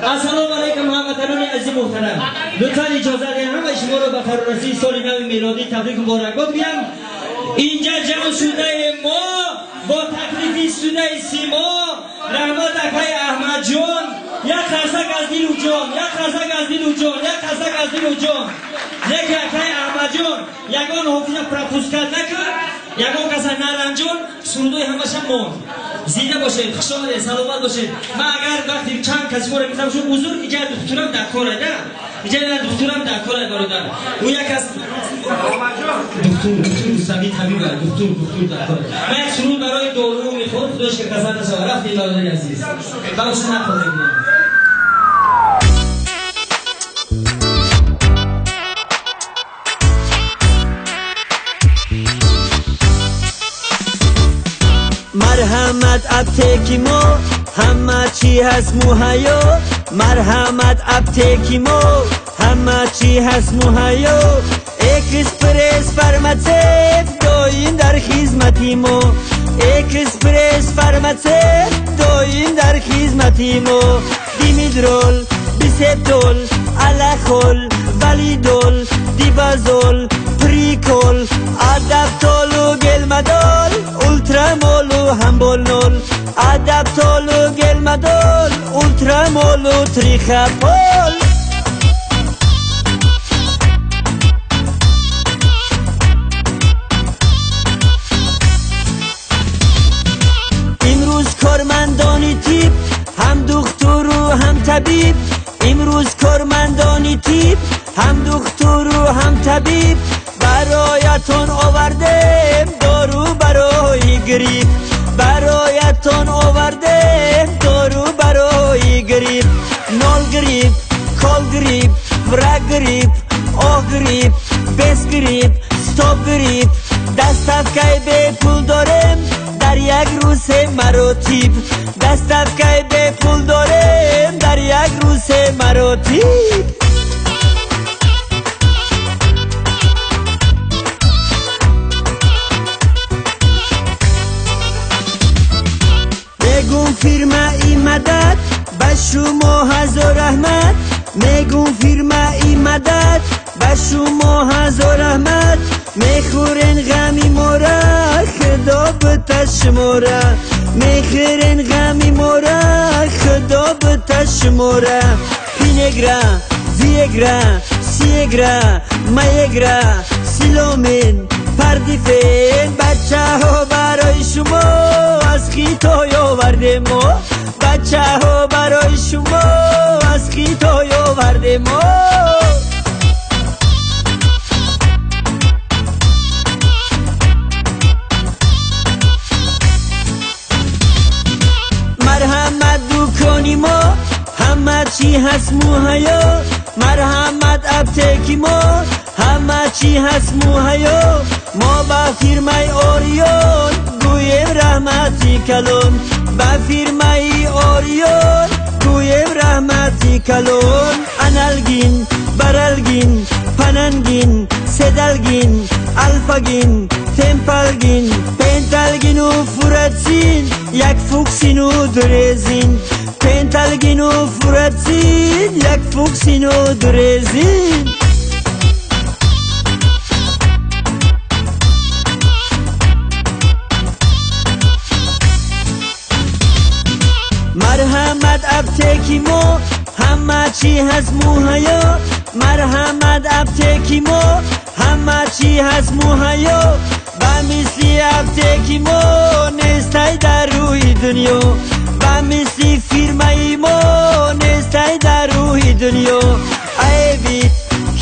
السلام علیکم هموطنان عزیز محترم. لطفاً اجازه دهید همه شما را به فرارسی سال نو میلادی تبریک و مبارکباد بگم. اینجا جمع شده ما با تکلیف شده سیما رحمت اکای احمد جان، یک خرسک از دل و جان، یک خرسک از دل و جان، یک خرسک از دل و جان. یکی اکای احمد جان یگان حافظ پرپوز کرد نکرد، یگان کسا نرنجان سرودوی همشم موند. زنده باشید، خوشحال سلامت باشید. من اگر وقتی چند کسی باره میتونم شو بزرگ اینجا دکترم در کاره ده، اینجا دکترم در کاره برادر. اون یک از دکتر سمی طبیب دکتر در کاره. من یک سرود برای دارو میخواد خودش که کسان نشود. رفتی برادر عزیز براشون نخواهد مرحمت ابتکی ما همه چی هست مهیا، مرحمت ابتکی ما همه چی هست مهیا. اکسپرس فرماسیت دایم در خدمتی ما، اکسپرس فرماسیت دایم در خدمتی ما. دیمیدرول، بیسپتول، الاخول، والیدول، دیبازول، پریکول، آداپتول و گلمدول، اولترامول و همبولنول، آداپتول و گلمدول، اولترامول و تریخاپول. امروز کارمندانی تیپ هم دکتر و هم طبیب، امروز کارمندانی تیپ هم دکتر و هم طبیب. برایتون آورده دارو برای گریپ، برایتون آورده دارو برای گریپ. نال گریپ، کال گریپ، ورق گریپ، آه گریپ، بس گریپ، ستاپ گریپ. دست افکای به پول دارم در یک روز مراتب، دست افکای به پول دارم در یک روز مراتب. میگم فیرما ای مدد به شما هزار رحمت، میگم فیرما ای مدد به شما هزار رحمت. میخورن غمی مورا خدا بتش مورا، میخورن غمی مورا خدا بتش مورا. پینگرا، ویگرا، سیگرا، مایگرا، سیلومین، پردیفین. بچه ها برای شما از خیتای آورده ما، بچه ها برای شما از خیتای آورده ما. مرحمت دکانی ما همه چی هست مهیا، مرحمت ابتکی ما همه چی هست مهیا. ما با فیرمای آریون گویم رحمتی کلون، با فیرمای آریون گویم رحمتی کلون. انالگین، برالگین، پننگین، سدالگین، الفاگین، تمپالگین، پنتالگین و فوراتسین، یک فوکسین و درزین. پنتالگین و فوراتسین، یک فوکسین و درزین. مرحمت ابتکی ما همه چی هست مهیا، مرحمت ابتکی ما همه چی هست مهیا. با مثلی ابتکی ما نیستای در روی دنیا، با مثلی فیرمای ما نیستای در روی دنیا. ایویت،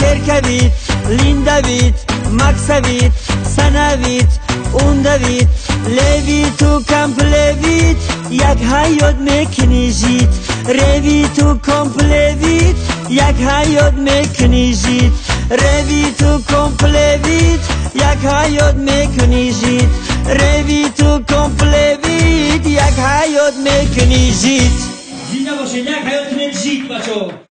کرکویت، لیندویت، مکسویت، سنویت، اوندویت، لیویت و کمپلیویت، یک حیات میکنیجید. رویت و کمپلیویت، یک حیات میکنیجید. رویت و کمپلیویت، یک حیات میکنیجید. رویت و کمپلیویت، یک حیات میکنیجید. زنده باشید، یک حیات میکنیجید بچه.